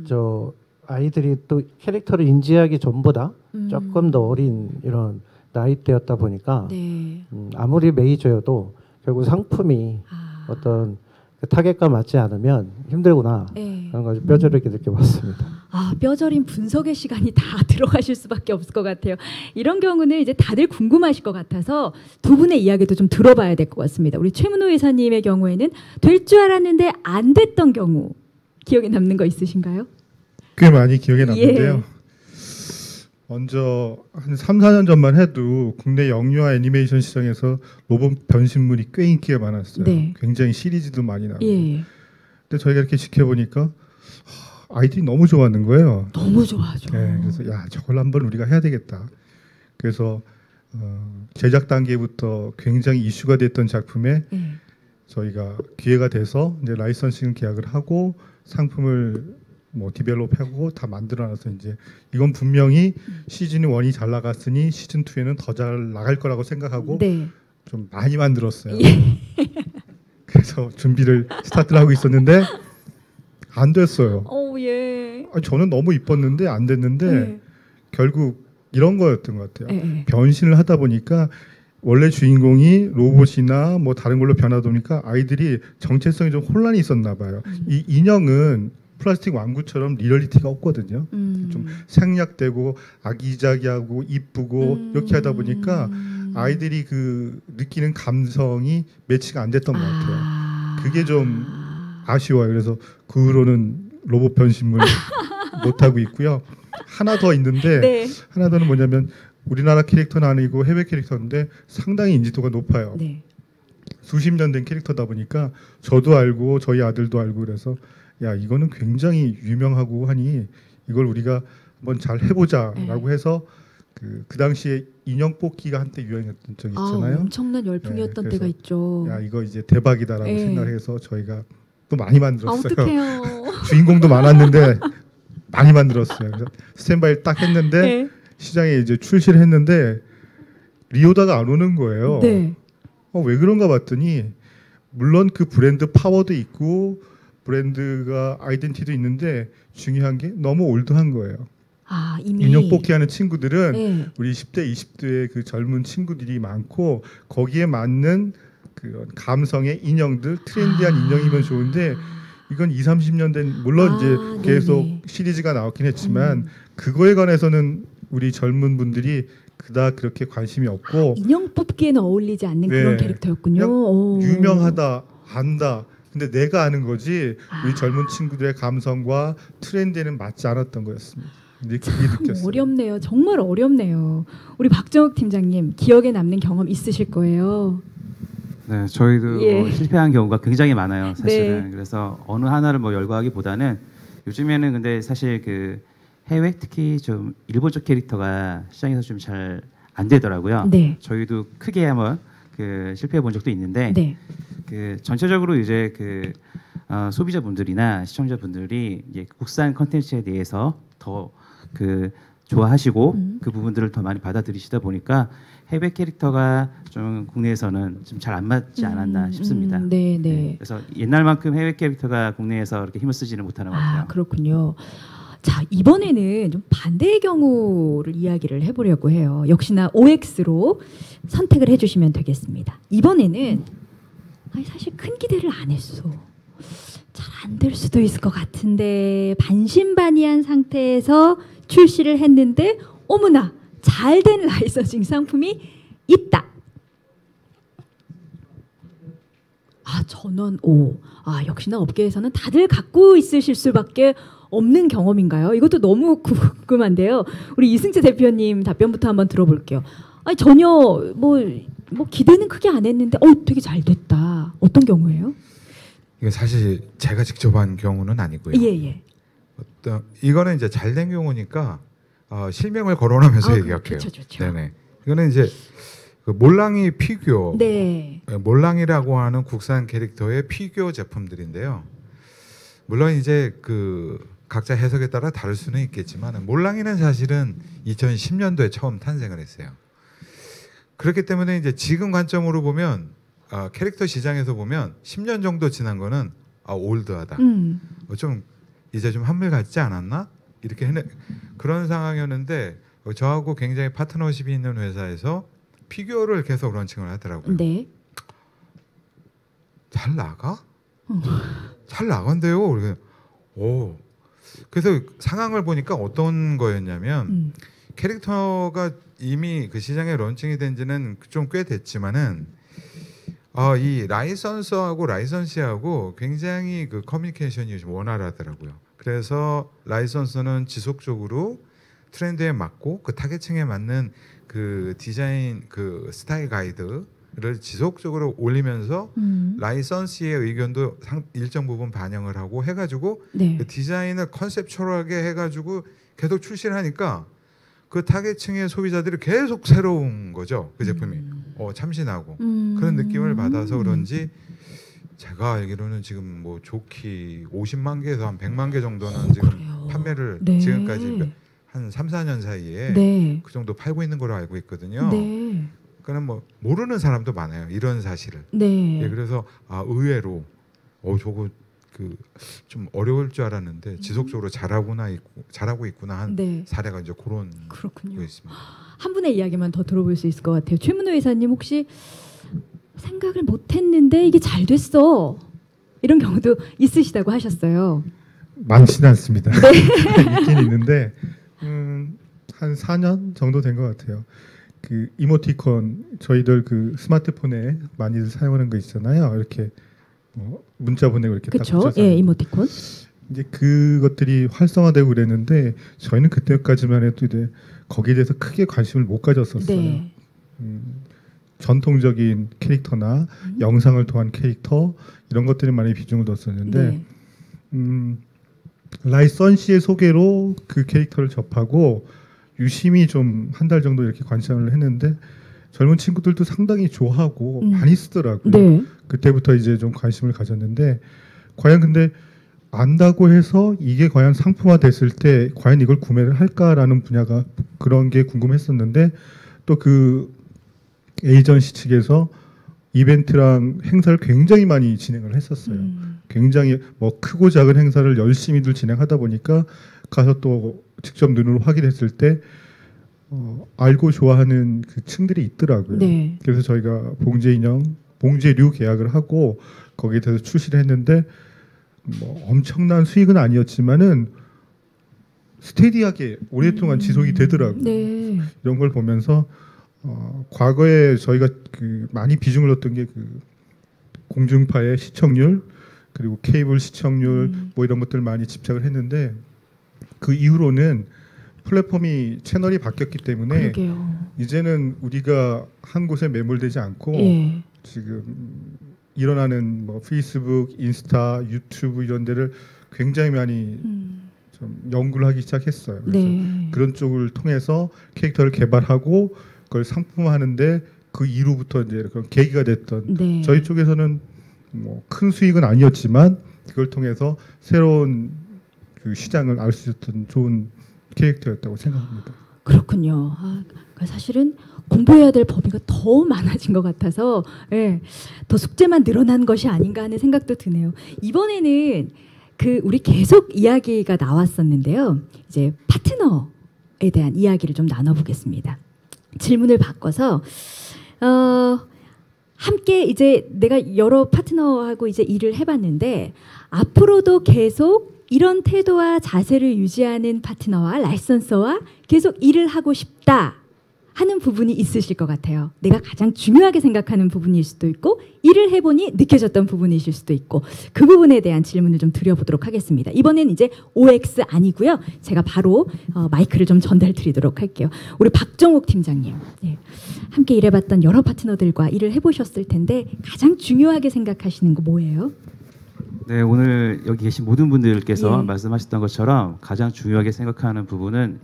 저 아이들이 또 캐릭터를 인지하기 전보다 조금 더 어린 이런 나이대였다 보니까 네. 아무리 메이저여도 결국 상품이 어떤 그 타겟과 맞지 않으면 힘들구나 네. 그런 걸 뼈저리게 느껴봤습니다. 아, 뼈저린 분석의 시간이 다 들어가실 수밖에 없을 것 같아요. 이런 경우는 이제 다들 궁금하실 것 같아서 두 분의 이야기도 좀 들어봐야 될 것 같습니다. 우리 최문호 이사님의 경우에는 될 줄 알았는데 안 됐던 경우 기억에 남는 거 있으신가요? 꽤 많이 기억에 남는데요. 예. 먼저 한 3, 4년 전만 해도 국내 영유아 애니메이션 시장에서 로봇 변신물이 꽤 인기가 많았어요. 네. 굉장히 시리즈도 많이 나오고. 예. 근데 저희가 이렇게 지켜보니까 아이들이 너무 좋아하는 거예요. 너무 좋아하죠. 네, 그래서 야 저걸 한번 우리가 해야 되겠다. 그래서 제작 단계부터 굉장히 이슈가 됐던 작품에 예. 저희가 기회가 돼서 이제 라이선싱 계약을 하고 상품을 뭐 디벨롭하고 다 만들어놔서 이제 이건 분명히 시즌 1이 잘 나갔으니 시즌 2에는 더 잘 나갈 거라고 생각하고 네. 좀 많이 만들었어요. 예. 그래서 준비를 스타트를 하고 있었는데 안 됐어요. 예. 저는 너무 이뻤는데 안 됐는데 예. 결국 이런 거였던 것 같아요. 예. 변신을 하다 보니까 원래 주인공이 로봇이나 뭐 다른 걸로 변하다 보니까 아이들이 정체성이 좀 혼란이 있었나 봐요. 이 인형은 플라스틱 왕구처럼 리얼리티가 없거든요. 좀 생략되고 아기자기하고 이쁘고 이렇게 하다 보니까 아이들이 그 느끼는 감성이 매치가 안 됐던 것 같아요. 그게 좀 아쉬워요. 그래서 그 후로는 로봇 변신물 못 하고 있고요. 하나 더 있는데 네. 하나 더는 뭐냐면 우리나라 캐릭터는 아니고 해외 캐릭터인데 상당히 인지도가 높아요. 네. 수십 년 된 캐릭터다 보니까 저도 알고 저희 아들도 알고 그래서 야 이거는 굉장히 유명하고 하니 이걸 우리가 한번 잘 해보자라고 해서 그 당시에 인형 뽑기가 한때 유행했던 적이 있잖아요. 엄청난 열풍이었던 네, 때가 있죠. 야 이거 이제 대박이다라고 네. 생각해서 저희가 또 많이 만들었어요. 어떡해요. 주인공도 많았는데 많이 만들었어요. 그래서 스탠바이를 딱 했는데 네. 시장에 이제 출시를 했는데 리오다가 안 오는 거예요. 네. 왜 그런가 봤더니 물론 그 브랜드 파워도 있고 브랜드가 아이덴티티도 있는데 중요한 게 너무 올드한 거예요. 아, 이미 인형 뽑기 하는 친구들은 네. 우리 10대, 20대의 그 젊은 친구들이 많고 거기에 맞는 그 감성의 인형들, 트렌디한 인형이면 좋은데 이건 20, 30년 된 물론 이제 계속 네네. 시리즈가 나왔긴 했지만 그거에 관해서는 우리 젊은 분들이 그닥 그렇게 관심이 없고 인형 뽑기에는 어울리지 않는 네. 그런 캐릭터였군요. 그냥 오. 유명하다, 안다. 근데 내가 아는 거지 우리 아. 젊은 친구들의 감성과 트렌드에는 맞지 않았던 거였습니다. 근데 그게 느꼈어요. 어렵네요. 정말 어렵네요. 우리 박정욱 팀장님 기억에 남는 경험 있으실 거예요. 네, 저희도 예. 뭐 실패한 경우가 굉장히 많아요, 사실은. 네. 그래서 어느 하나를 뭐 열거하기보다는 요즘에는 근데 사실 그 해외 특히 좀 일본 쪽 캐릭터가 시장에서 좀 잘 안 되더라고요. 네. 저희도 크게 한번 그 실패해 본 적도 있는데 네. 그 전체적으로 이제 그 소비자분들이나 시청자분들이 이제 국산 컨텐츠에 대해서 더 그 좋아하시고 그 부분들을 더 많이 받아들이시다 보니까 해외 캐릭터가 좀 국내에서는 좀 잘 안 맞지 않았나 싶습니다. 네, 네. 그래서 옛날만큼 해외 캐릭터가 국내에서 그렇게 힘을 쓰지는 못하는 것 같아요. 아, 그렇군요. 자, 이번에는 좀 반대의 경우를 이야기를 해보려고 해요. 역시나 OX로 선택을 해주시면 되겠습니다. 이번에는 사실 큰 기대를 안 했어. 잘 안 될 수도 있을 것 같은데 반신반의한 상태에서 출시를 했는데 어머나 잘된 라이선싱 상품이 있다. 아, 전원 5. 역시나 업계에서는 다들 갖고 있으실 수밖에 없는 경험인가요? 이것도 너무 궁금한데요. 우리 이승재 대표님 답변부터 한번 들어볼게요. 아니 전혀 뭐 기대는 크게 안 했는데 되게 잘 됐다. 어떤 경우예요? 이거 사실 제가 직접 한 경우는 아니고요. 예. 이거는 이제 잘된 경우니까 실명을 거론하면서 얘기할게요. 좋죠. 네네. 이거는 이제 그 몰랑이 피규어, 네. 몰랑이라고 하는 국산 캐릭터의 피규어 제품들인데요. 물론 이제 그 각자 해석에 따라 다를 수는 있겠지만 몰랑이는 사실은 2010년도에 처음 탄생을 했어요. 그렇기 때문에 이제 지금 관점으로 보면 캐릭터 시장에서 보면 10년 정도 지난 거는 올드하다. 좀 이제 좀 한물 같지 않았나? 이렇게 그런 상황이었는데 저하고 굉장히 파트너십이 있는 회사에서 피규어를 계속 런칭을 하더라고요. 네. 잘 나가? 잘 나간대요. 그래서 상황을 보니까 어떤 거였냐면 캐릭터가 이미 그 시장에 런칭이 된 지는 좀 꽤 됐지만은 이 라이선스하고 라이선시하고 굉장히 그 커뮤니케이션이 좀 원활하더라고요. 그래서 라이선스는 지속적으로 트렌드에 맞고 그 타겟층에 맞는 그 디자인 그 스타일 가이드를 지속적으로 올리면서 라이선스의 의견도 일정 부분 반영을 하고 해가지고 네. 그 디자인을 컨셉추얼하게 해가지고 계속 출시를 하니까 그 타겟층의 소비자들이 계속 새로운 거죠. 그 제품이 참신하고 그런 느낌을 받아서 그런지 제가 알기로는 지금 뭐 좋기 50만 개에서 한 100만 개 정도는 지금 그래요. 판매를 네. 지금까지 한 3, 4년 사이에 네. 그 정도 팔고 있는 걸로 알고 있거든요. 네. 그러니까 뭐 모르는 사람도 많아요. 이런 사실을. 네. 예, 그래서 의외로 저거 그 좀 어려울 줄 알았는데 지속적으로 잘하고 있구나 한 네. 사례가 이제 그런 그렇군요. 거 있습니다. 한 분의 이야기만 더 들어볼 수 있을 것 같아요. 최문호 회사님 혹시 생각을 못했는데 이게 잘 됐어 이런 경우도 있으시다고 하셨어요. 많지는 않습니다. 있긴 있는데 한 4년 정도 된 것 같아요. 그 이모티콘 저희들 그 스마트폰에 많이들 사용하는 거 있잖아요. 이렇게 문자 보내고 이렇게 딱 그렇죠. 붙여서 예, 이모티콘. 이제 그것들이 활성화되고 그랬는데 저희는 그때까지만 해도 이제 거기에 대해서 크게 관심을 못 가졌었어요. 네. 전통적인 캐릭터나 영상을 통한 캐릭터 이런 것들이 많이 비중을 뒀었는데 네. 라이선 씨의 소개로 그 캐릭터를 접하고 유심히 좀 한 달 정도 이렇게 관찰을 했는데 젊은 친구들도 상당히 좋아하고 많이 쓰더라고요. 네. 그때부터 이제 좀 관심을 가졌는데 과연 근데 안다고 해서 이게 과연 상품화 됐을 때 과연 이걸 구매를 할까라는 분야가 그런 게 궁금했었는데 또 그 에이전시 측에서 이벤트랑 행사를 굉장히 많이 진행을 했었어요. 굉장히 뭐 크고 작은 행사를 열심히들 진행하다 보니까 가서 또 직접 눈으로 확인했을 때 알고 좋아하는 그 층들이 있더라고요. 네. 그래서 저희가 봉제류 계약을 하고 거기에 대해서 출시를 했는데 뭐 엄청난 수익은 아니었지만은 스테디하게 오랫동안 지속이 되더라고요. 네. 이런 걸 보면서 과거에 저희가 그 많이 비중을 뒀던 게 그 공중파의 시청률 그리고 케이블 시청률 뭐 이런 것들 많이 집착을 했는데 그 이후로는 플랫폼이 채널이 바뀌었기 때문에 그러게요. 이제는 우리가 한 곳에 매몰되지 않고 예. 지금 일어나는 뭐 페이스북, 인스타, 유튜브 이런 데를 굉장히 많이 좀 연구를 하기 시작했어요. 그래서 네. 그런 쪽을 통해서 캐릭터를 개발하고 그걸 상품화하는데 그 이후부터 이제 그런 계기가 됐던 네. 저희 쪽에서는 뭐 큰 수익은 아니었지만 그걸 통해서 새로운 그 시장을 알 수 있었던 좋은 캐릭터였다고 생각합니다. 그렇군요. 그러니까 사실은 공부해야 될 범위가 더 많아진 것 같아서 예, 더 숙제만 늘어난 것이 아닌가 하는 생각도 드네요. 이번에는 그 우리 계속 이야기가 나왔었는데요. 이제 파트너에 대한 이야기를 좀 나눠보겠습니다. 질문을 바꿔서 함께 이제 내가 여러 파트너하고 이제 일을 해봤는데 앞으로도 계속 이런 태도와 자세를 유지하는 파트너와 라이선서와 계속 일을 하고 싶다 하는 부분이 있으실 것 같아요. 내가 가장 중요하게 생각하는 부분일 수도 있고 일을 해보니 느껴졌던 부분이실 수도 있고 그 부분에 대한 질문을 좀 드려보도록 하겠습니다. 이번엔 이제 OX 아니고요. 제가 바로 마이크를 좀 전달드리도록 할게요. 우리 박정욱 팀장님. 네. 함께 일해봤던 여러 파트너들과 일을 해보셨을 텐데 가장 중요하게 생각하시는 거 뭐예요? 네, 오늘 여기 계신 모든 분들께서 예. 말씀하셨던 것처럼 가장 중요하게 생각하는 부분은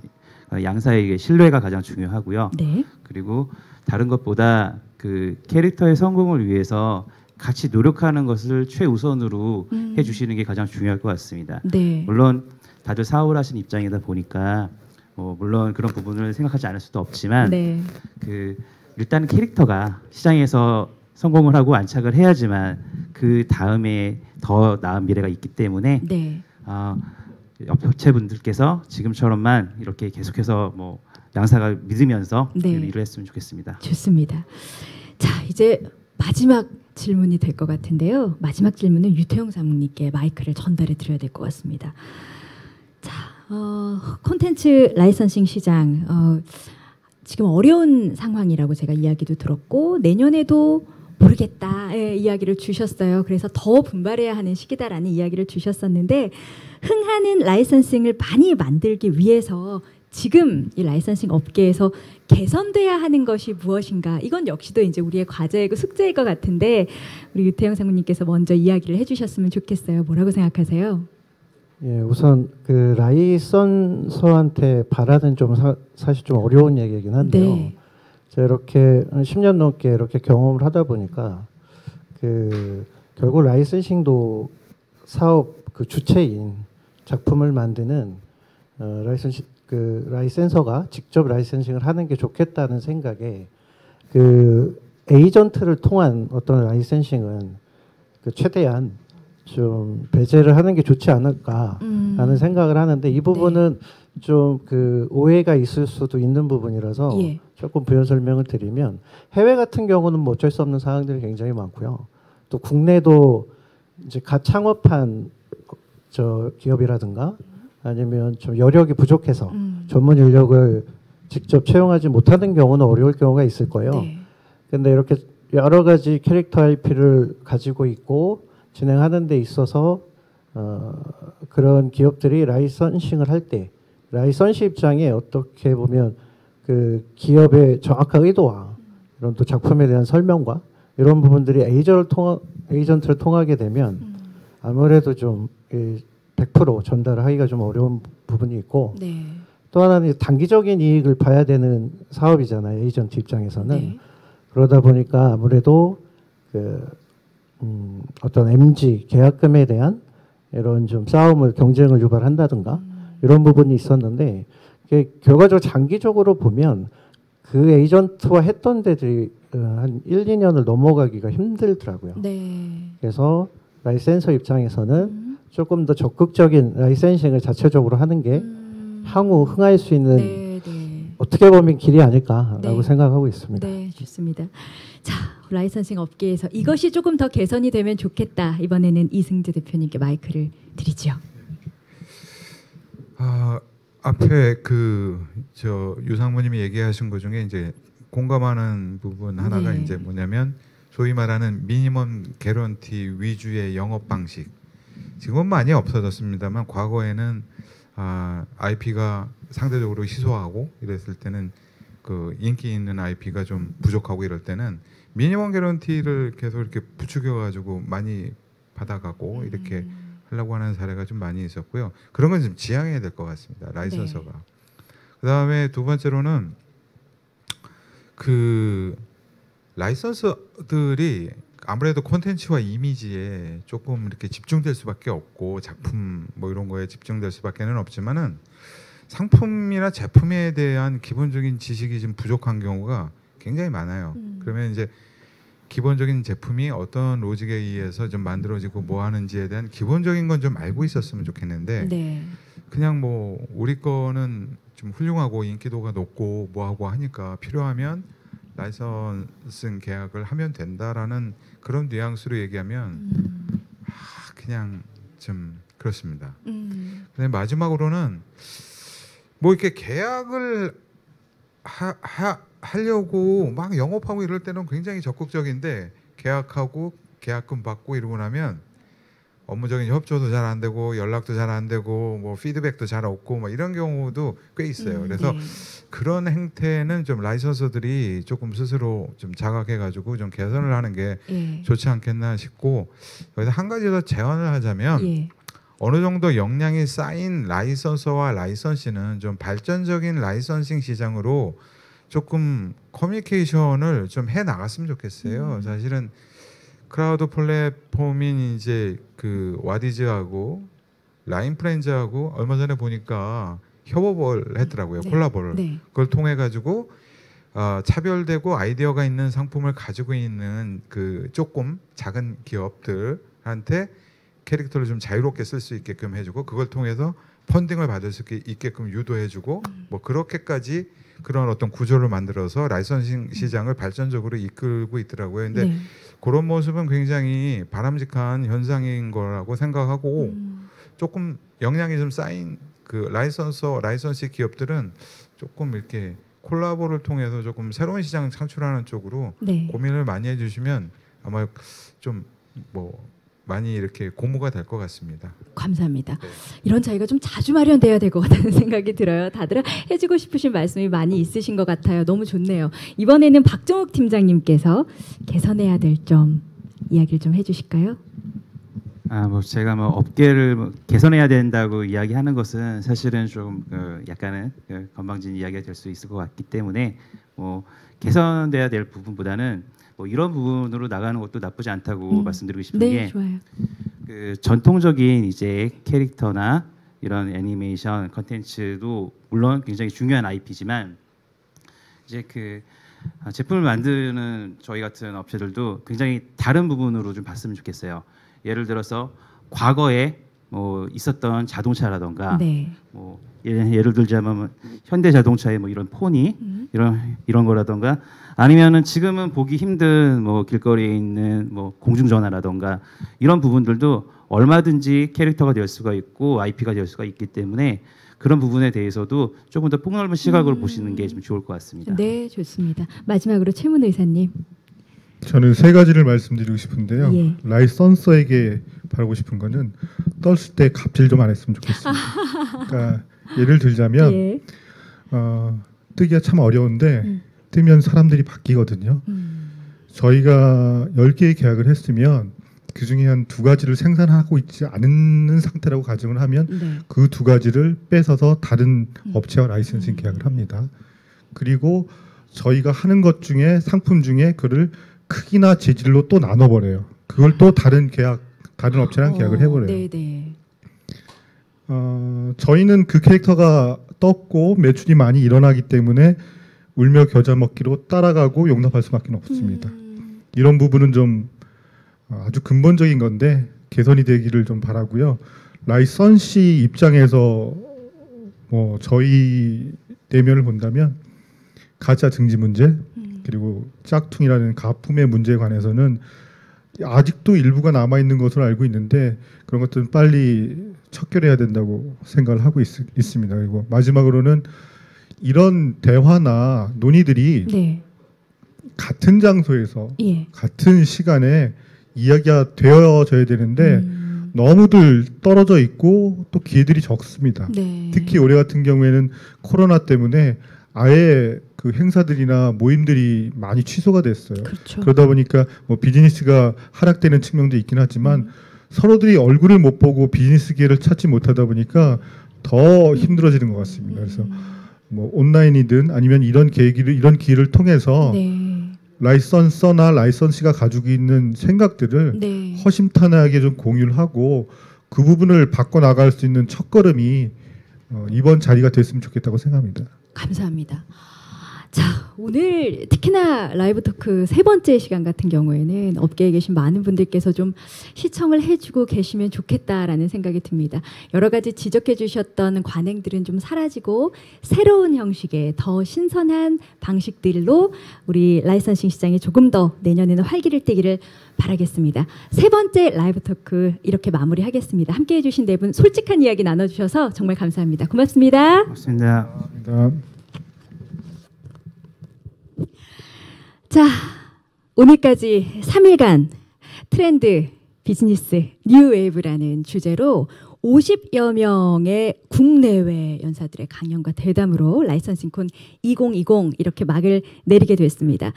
양사에게 신뢰가 가장 중요하고요. 네. 그리고 다른 것보다 그 캐릭터의 성공을 위해서 같이 노력하는 것을 최우선으로 해주시는 게 가장 중요할 것 같습니다. 네. 물론 다들 사업을 하시는 입장이다 보니까 물론 그런 부분을 생각하지 않을 수도 없지만 네. 그 일단 캐릭터가 시장에서 성공을 하고 안착을 해야지만 그 다음에 더 나은 미래가 있기 때문에 네. 업체분들께서 지금처럼만 이렇게 계속해서 양사가 믿으면서 네. 일을 했으면 좋겠습니다. 좋습니다. 자, 이제 마지막 질문이 될 것 같은데요. 마지막 질문은 유태영 사무님께 마이크를 전달해 드려야 될 것 같습니다. 자, 콘텐츠 라이선싱 시장 지금 어려운 상황이라고 제가 이야기도 들었고 내년에도 모르겠다 이야기를 주셨어요. 그래서 더 분발해야 하는 시기다라는 이야기를 주셨었는데 흥하는 라이선싱을 많이 만들기 위해서 지금 이 라이선싱 업계에서 개선돼야 하는 것이 무엇인가? 이건 역시도 이제 우리의 과제이고 숙제일 것 같은데 우리 유태영 상무님께서 먼저 이야기를 해주셨으면 좋겠어요. 뭐라고 생각하세요? 예, 우선 그 라이선서한테 바라는 좀 사실 좀 어려운 얘기이긴 한데요. 네. 제가 이렇게 10년 넘게 이렇게 경험을 하다 보니까 그 결국 라이선싱도 사업 그 주체인 작품을 만드는 라이센서가 직접 라이선싱을 하는 게 좋겠다는 생각에 그 에이전트를 통한 어떤 라이선싱은 그 최대한 좀 배제를 하는 게 좋지 않을까라는 생각을 하는데 이 부분은 네. 좀 그 오해가 있을 수도 있는 부분이라서 예. 조금 부연 설명을 드리면 해외 같은 경우는 뭐 어쩔 수 없는 상황들이 굉장히 많고요. 또 국내도 이제 갓 창업한 기업이라든가 아니면 좀 여력이 부족해서 전문 인력을 직접 채용하지 못하는 경우는 어려울 경우가 있을 거예요. 네. 근데 이렇게 여러 가지 캐릭터 IP를 가지고 있고 진행하는 데 있어서 그런 기업들이 라이선싱을 할 때 라이선시 입장에 어떻게 보면 그 기업의 정확한 의도와 이런 또 작품에 대한 설명과 이런 부분들이 에이전트를 통하게 되면 아무래도 좀 100% 전달을 하기가 좀 어려운 부분이 있고 네. 또 하나는 단기적인 이익을 봐야 되는 사업이잖아요. 에이전트 입장에서는. 네. 그러다 보니까 아무래도 어떤 MG 계약금에 대한 이런 좀 싸움을 경쟁을 유발한다든가 이런 부분이 있었는데 결과적으로 장기적으로 보면 그 에이전트와 했던 데들이 한 1, 2년을 넘어가기가 힘들더라고요. 네. 그래서 라이센서 입장에서는 조금 더 적극적인 라이센싱을 자체적으로 하는 게 향후 흥할 수 있는 네, 네. 어떻게 보면 길이 아닐까라고 네. 생각하고 있습니다. 네, 좋습니다. 자, 라이선싱 업계에서 이것이 조금 더 개선이 되면 좋겠다. 이번에는 이승재 대표님께 마이크를 드리죠. 앞에 유상무님이 얘기하신 것 중에 이제 공감하는 부분 하나가 네. 이제 뭐냐면 소위 말하는 미니멈 개런티 위주의 영업 방식. 지금은 많이 없어졌습니다만 과거에는 IP가 상대적으로 희소하고 이랬을 때는 그 인기 있는 IP가 좀 부족하고 이럴 때는 미니멈 개런티를 계속 이렇게 부추겨 가지고 많이 받아가고 이렇게 하려고 하는 사례가 좀 많이 있었고요. 그런 건 좀 지양해야 될 것 같습니다. 라이선서가. 네. 그다음에 두 번째로는 그 라이선서들이 아무래도 콘텐츠와 이미지에 조금 이렇게 집중될 수밖에 없고 작품 뭐 이런 거에 집중될 수밖에는 없지만은 상품이나 제품에 대한 기본적인 지식이 좀 부족한 경우가 굉장히 많아요. 그러면 이제 기본적인 제품이 어떤 로직에 의해서 좀 만들어지고 뭐 하는지에 대한 기본적인 건 좀 알고 있었으면 좋겠는데 네. 그냥 뭐 우리 거는 좀 훌륭하고 인기도가 높고 뭐하고 하니까 필요하면 라이선싱 계약을 하면 된다라는 그런 뉘앙스로 얘기하면 그냥 좀 그렇습니다. 근데 마지막으로는 뭐 이렇게 계약을 하려고 막 영업하고 이럴 때는 굉장히 적극적인데 계약하고 계약금 받고 이러고 나면 업무적인 협조도 잘 안 되고 연락도 잘 안 되고 뭐 피드백도 잘 없고 뭐 이런 경우도 꽤 있어요. 그래서 네. 그런 행태는 좀 라이선서들이 조금 스스로 좀 자각해가지고 좀 개선을 하는 게 예. 좋지 않겠나 싶고, 여기서 한 가지 더 제안을 하자면 예. 어느 정도 역량이 쌓인 라이선서와 라이선시는 좀 발전적인 라이선싱 시장으로 조금 커뮤니케이션을 좀 해 나갔으면 좋겠어요. 사실은 크라우드 플랫폼인 이제 그 와디즈하고 라인 프렌즈하고 얼마 전에 보니까 협업을 했더라고요. 네. 콜라보를. 네. 그걸 통해 가지고 차별되고 아이디어가 있는 상품을 가지고 있는 그 조금 작은 기업들한테 캐릭터를 좀 자유롭게 쓸 수 있게끔 해주고, 그걸 통해서 펀딩을 받을 수 있게끔 유도해주고, 뭐 그렇게까지 그런 어떤 구조를 만들어서 라이선싱 시장을 발전적으로 이끌고 있더라고요. 근데 네. 그런 모습은 굉장히 바람직한 현상인 거라고 생각하고, 조금 역량이 좀 쌓인 그 라이선시 기업들은 조금 이렇게 콜라보를 통해서 조금 새로운 시장 창출하는 쪽으로 네. 고민을 많이 해주시면 아마 좀 뭐 많이 이렇게 고무가 될 것 같습니다. 감사합니다. 네. 이런 자리가 좀 자주 마련돼야 될 것 같다는 생각이 들어요. 다들 해주고 싶으신 말씀이 많이 있으신 것 같아요. 너무 좋네요. 이번에는 박정욱 팀장님께서 개선해야 될 점 이야기를 좀 해주실까요? 뭐 제가 뭐 업계를 뭐 개선해야 된다고 이야기하는 것은 사실은 좀 약간은 건방진 이야기가 될 수 있을 것 같기 때문에 뭐 개선돼야 될 부분보다는 뭐 이런 부분으로 나가는 것도 나쁘지 않다고 말씀드리고 싶은 네, 게, 좋아요. 그 전통적인 이제 캐릭터나 이런 애니메이션 컨텐츠도 물론 굉장히 중요한 IP지만 이제 그 제품을 만드는 저희 같은 업체들도 굉장히 다른 부분으로 좀 봤으면 좋겠어요. 예를 들어서 과거에 뭐 있었던 자동차라던가 네. 뭐 예를 들자면 현대자동차의 뭐 이런 포니 이런 거라던가, 아니면은 지금은 보기 힘든 뭐 길거리에 있는 뭐 공중전화라던가 이런 부분들도 얼마든지 캐릭터가 될 수가 있고 IP가 될 수가 있기 때문에 그런 부분에 대해서도 조금 더 폭넓은 시각으로 보시는 게 좀 좋을 것 같습니다. 네, 좋습니다. 마지막으로 최문 의사님. 저는 세 가지를 말씀드리고 싶은데요. 예. 라이선서에게 바라고 싶은 거는 떴을 때 갑질 좀 안 했으면 좋겠습니다. 그러니까 예를 들자면 예. 뜨기가 참 어려운데 뜨면 사람들이 바뀌거든요. 저희가 10개의 계약을 했으면 그중에 한 2가지를 생산하고 있지 않은 상태라고 가정을 하면 네. 그 2가지를 뺏어서 다른 업체와 라이선싱 계약을 합니다. 그리고 저희가 하는 것 중에 상품 중에 그를 크기나 재질로 또 나눠버려요. 그걸 또 다른 업체랑 계약을 해버려요. 네, 네. 저희는 그 캐릭터가 떴고 매출이 많이 일어나기 때문에 울며 겨자 먹기로 따라가고 용납할 수밖에 없습니다. 이런 부분은 좀 아주 근본적인 건데 개선이 되기를 좀 바라고요. 라이선시 입장에서 뭐 저희 내면을 본다면 가짜 증지 문제 그리고 짝퉁이라는 가품의 문제에 관해서는 아직도 일부가 남아 있는 것으로 알고 있는데 그런 것들은 빨리 척결해야 된다고 생각을 하고 있습니다. 그리고 마지막으로는 이런 대화나 논의들이 네. 같은 장소에서 예. 같은 시간에 이야기가 되어져야 되는데 너무들 떨어져 있고 또 기회들이 적습니다. 네. 특히 올해 같은 경우에는 코로나 때문에 아예 그 행사들이나 모임들이 많이 취소가 됐어요. 그렇죠. 그러다 보니까 뭐 비즈니스가 하락되는 측면도 있긴 하지만 서로들이 얼굴을 못 보고 비즈니스 기회를 찾지 못하다 보니까 더 힘들어지는 것 같습니다. 그래서 뭐 온라인이든 아니면 이런 기회를 통해서 네. 라이선서나 라이선시가 가지고 있는 생각들을 네. 허심탄회하게 좀 공유를 하고 그 부분을 바꿔 나갈 수 있는 첫걸음이 이번 자리가 됐으면 좋겠다고 생각합니다. 감사합니다. 자, 오늘 특히나 라이브 토크 3번째 시간 같은 경우에는 업계에 계신 많은 분들께서 좀 시청을 해주고 계시면 좋겠다라는 생각이 듭니다. 여러 가지 지적해 주셨던 관행들은 좀 사라지고 새로운 형식의 더 신선한 방식들로 우리 라이선싱 시장이 조금 더 내년에는 활기를 띠기를 바라겠습니다. 3번째 라이브 토크 이렇게 마무리하겠습니다. 함께해 주신 4분 솔직한 이야기 나눠주셔서 정말 감사합니다. 고맙습니다. 고맙습니다. 감사합니다. 자, 오늘까지 3일간 트렌드 비즈니스 뉴웨이브라는 주제로 50여 명의 국내외 연사들의 강연과 대담으로 라이선싱콘 2020 이렇게 막을 내리게 됐습니다.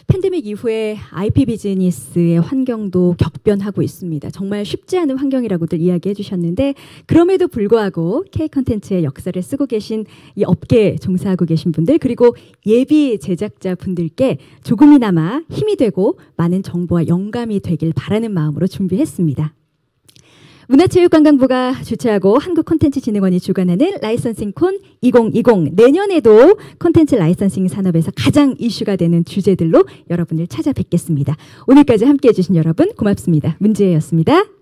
팬데믹 이후에 IP 비즈니스의 환경도 격변하고 있습니다. 정말 쉽지 않은 환경이라고들 이야기해 주셨는데 그럼에도 불구하고 K 컨텐츠의 역사를 쓰고 계신 이 업계에 종사하고 계신 분들 그리고 예비 제작자 분들께 조금이나마 힘이 되고 많은 정보와 영감이 되길 바라는 마음으로 준비했습니다. 문화체육관광부가 주최하고 한국콘텐츠진흥원이 주관하는 라이선싱콘 2020 내년에도 콘텐츠 라이선싱 산업에서 가장 이슈가 되는 주제들로 여러분을 찾아뵙겠습니다. 오늘까지 함께해 주신 여러분 고맙습니다. 문지혜였습니다.